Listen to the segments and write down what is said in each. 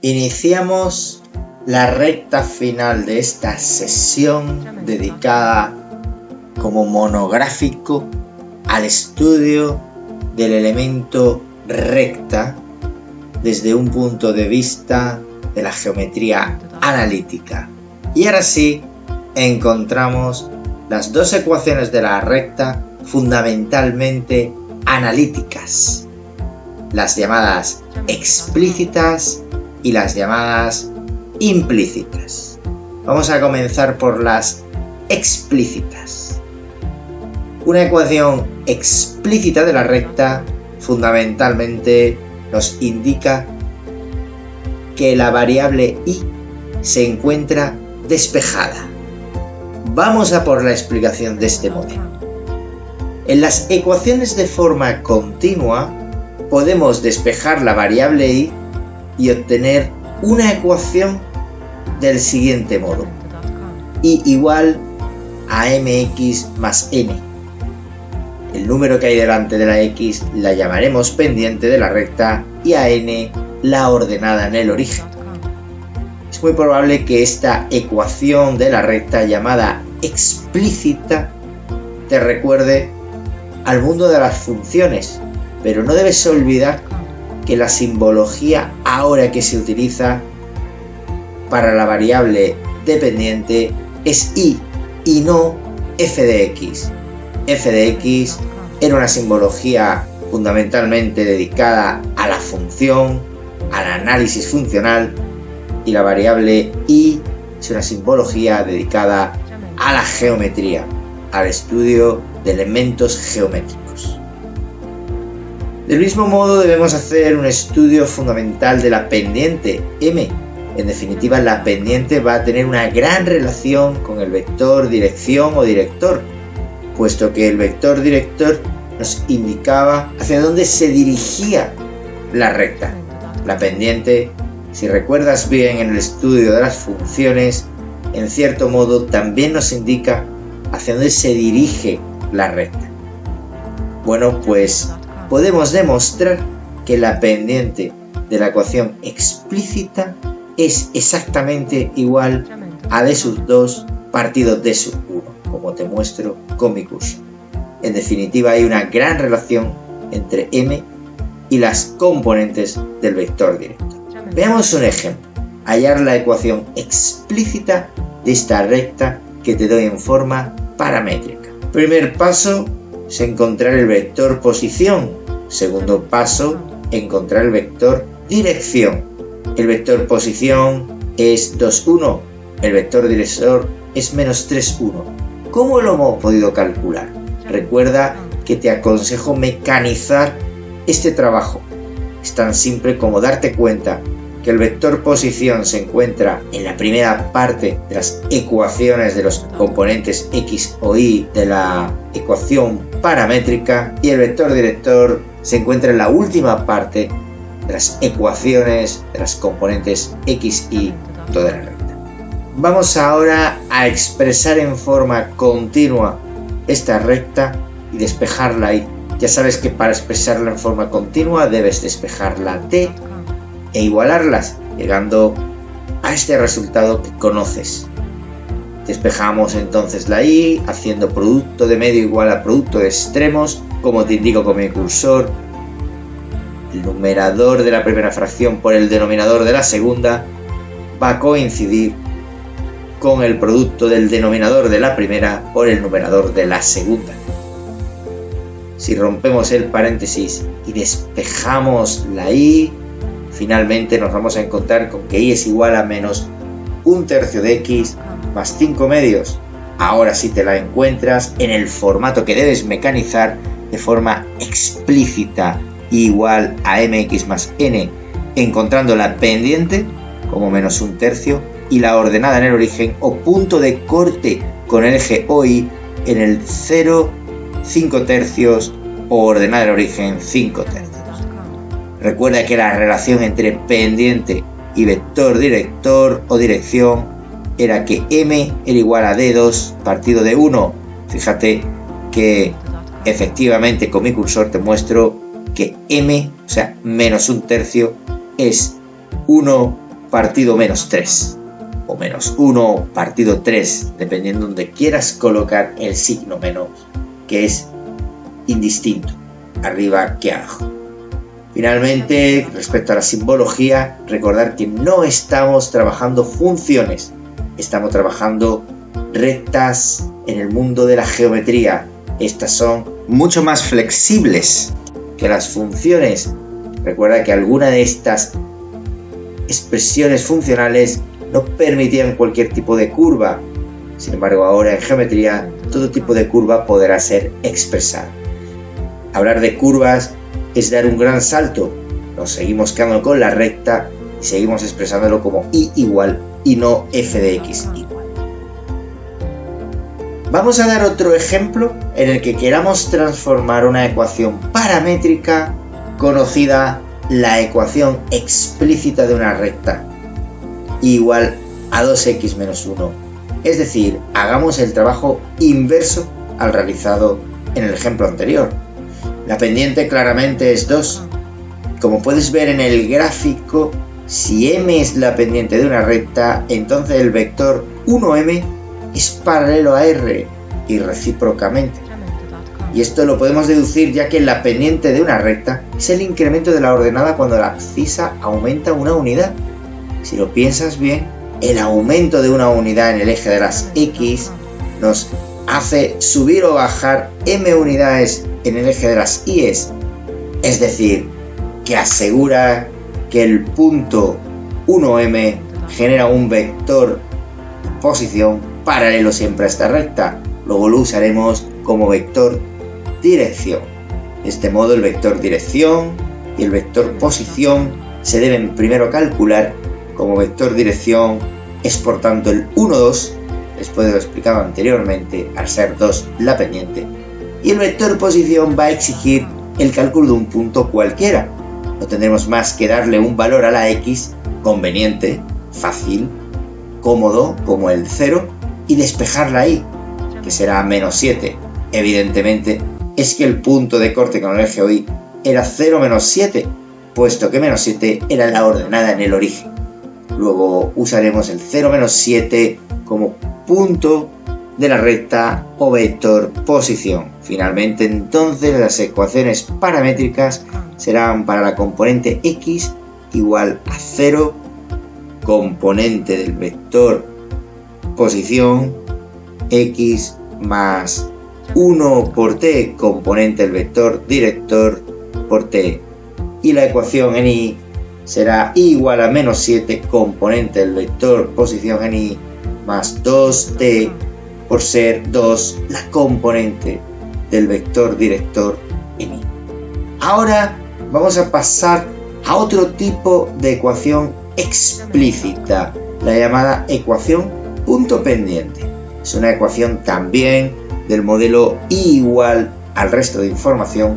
Iniciamos la recta final de esta sesión dedicada como monográfico al estudio del elemento recta desde un punto de vista de la geometría analítica. Y ahora sí, encontramos las dos ecuaciones de la recta fundamentalmente analíticas, las llamadas explícitas y las llamadas implícitas. Vamos a comenzar por las explícitas. Una ecuación explícita de la recta fundamentalmente nos indica que la variable y se encuentra despejada. Vamos a por la explicación de este modelo. En las ecuaciones de forma continua podemos despejar la variable y obtener una ecuación del siguiente modo: y igual a mx más n. El número que hay delante de la x la llamaremos pendiente de la recta y a n la ordenada en el origen. Es muy probable que esta ecuación de la recta llamada explícita te recuerde al mundo de las funciones, pero no debes olvidar que la simbología ahora que se utiliza para la variable dependiente es y no f de x. F de x era una simbología fundamentalmente dedicada a la función, al análisis funcional, y la variable y es una simbología dedicada a la geometría, al estudio de elementos geométricos. Del mismo modo debemos hacer un estudio fundamental de la pendiente m. En definitiva, la pendiente va a tener una gran relación con el vector dirección o director, puesto que el vector director nos indicaba hacia dónde se dirigía la recta. La pendiente, si recuerdas bien en el estudio de las funciones, en cierto modo también nos indica hacia dónde se dirige la recta. Bueno, pues podemos demostrar que la pendiente de la ecuación explícita es exactamente igual a d sub 2 partido d sub 1, como te muestro con mi curso. En definitiva, hay una gran relación entre m y las componentes del vector director. Veamos un ejemplo: hallar la ecuación explícita de esta recta que te doy en forma paramétrica. Primer paso es encontrar el vector posición. Segundo paso, encontrar el vector dirección. El vector posición es 2, 1. El vector director es menos 3, 1. ¿Cómo lo hemos podido calcular? Recuerda que te aconsejo mecanizar este trabajo. Es tan simple como darte cuenta que el vector posición se encuentra en la primera parte de las ecuaciones de los componentes x o y de la ecuación paramétrica, y el vector director se encuentra en la última parte de las ecuaciones de las componentes x, y de la recta. Vamos ahora a expresar en forma continua esta recta y despejarla y ya sabes que para expresarla en forma continua debes despejar la t e igualarlas, llegando a este resultado que conoces. Despejamos entonces la y haciendo producto de medio igual a producto de extremos, como te indico con mi cursor. El numerador de la primera fracción por el denominador de la segunda va a coincidir con el producto del denominador de la primera por el numerador de la segunda. Si rompemos el paréntesis y despejamos la y, finalmente nos vamos a encontrar con que y es igual a menos 1/3 de x más 5 medios. Ahora sí te la encuentras en el formato que debes mecanizar de forma explícita, igual a mx más n, encontrando la pendiente como menos 1/3 y la ordenada en el origen o punto de corte con el eje OI en el 0, 5/3 o ordenada en el origen 5/3. Recuerda que la relación entre pendiente y vector director o dirección era que m era igual a d2 partido de 1. Fíjate que efectivamente con mi cursor te muestro que m, o sea, menos 1/3, es 1 partido menos 3 o menos 1 partido 3, dependiendo de donde quieras colocar el signo menos, que es indistinto, arriba que abajo. Finalmente, respecto a la simbología, recordar que no estamos trabajando funciones, estamos trabajando rectas en el mundo de la geometría. Estas son mucho más flexibles que las funciones. Recuerda que alguna de estas expresiones funcionales no permitían cualquier tipo de curva. Sin embargo, ahora en geometría todo tipo de curva podrá ser expresada. Hablar de curvas es dar un gran salto. Nos seguimos quedando con la recta y seguimos expresándolo como y igual y no f de x igual. Vamos a dar otro ejemplo en el que queramos transformar una ecuación paramétrica conocida la ecuación explícita de una recta igual a 2x menos 1. Es decir, hagamos el trabajo inverso al realizado en el ejemplo anterior. La pendiente claramente es 2. Como puedes ver en el gráfico, si m es la pendiente de una recta, entonces el vector 1m es paralelo a r y recíprocamente. Y esto lo podemos deducir ya que la pendiente de una recta es el incremento de la ordenada cuando la abscisa aumenta una unidad. Si lo piensas bien, el aumento de una unidad en el eje de las x nos hace subir o bajar m unidades en el eje de las y's. Es decir, que asegura que el punto 1m genera un vector de posición paralelo siempre a esta recta. Luego lo usaremos como vector dirección. De este modo el vector dirección y el vector posición se deben primero calcular. Como vector dirección es por tanto el 1, 2, después de lo explicado anteriormente, al ser 2 la pendiente. Y el vector posición va a exigir el cálculo de un punto cualquiera. No tendremos más que darle un valor a la x conveniente, fácil, cómodo, como el 0, y despejarla ahí, que será menos 7. Evidentemente, es que el punto de corte con el eje Y era 0 menos 7, puesto que menos 7 era la ordenada en el origen. Luego usaremos el 0 menos 7 como punto de la recta o vector posición. Finalmente, entonces, las ecuaciones paramétricas serán para la componente x igual a 0, componente del vector posición, x más 1 por t, componente del vector director por t. Y la ecuación en y será igual a menos 7, componente del vector posición en y, más 2t por ser 2 la componente del vector director en y. Ahora vamos a pasar a otro tipo de ecuación explícita, la llamada ecuación punto pendiente. Es una ecuación también del modelo y igual al resto de información,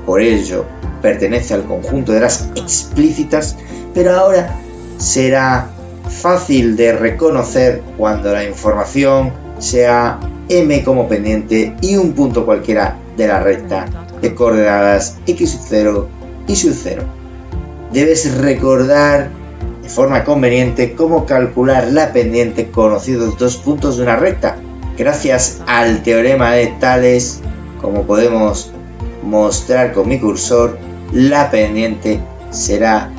por ello pertenece al conjunto de las explícitas, pero ahora será fácil de reconocer cuando la información sea m como pendiente y un punto cualquiera de la recta de coordenadas x sub 0 y sub 0. Debes recordar de forma conveniente cómo calcular la pendiente conociendo los dos puntos de una recta. Gracias al teorema de Tales, como podemos mostrar con mi cursor, la pendiente será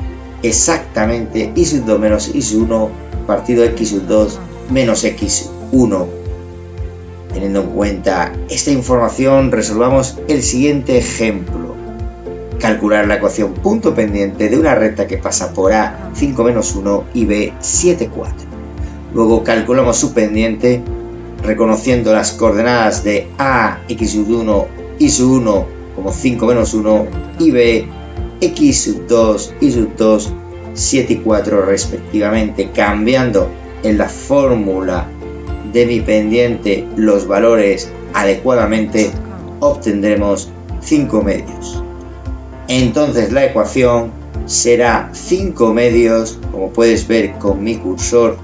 exactamente y sub 2 menos y sub 1 partido x sub 2 menos x sub 1. Teniendo en cuenta esta información, resolvamos el siguiente ejemplo. Calcular la ecuación punto pendiente de una recta que pasa por A 5 menos 1 y B 7, 4. Luego calculamos su pendiente reconociendo las coordenadas de A, x sub 1 y sub 1 como 5 menos 1 y B, x sub 2 y sub 2, 7 y 4 respectivamente, cambiando en la fórmula de mi pendiente los valores adecuadamente, obtendremos 5 medios. Entonces la ecuación será 5 medios, como puedes ver con mi cursor,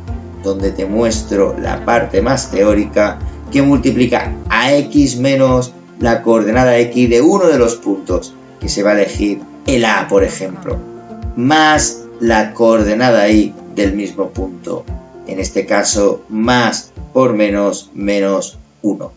donde te muestro la parte más teórica, que multiplica a x menos la coordenada x de uno de los puntos, que se va a elegir el A, por ejemplo, más la coordenada y del mismo punto. En este caso, más por menos, menos 1.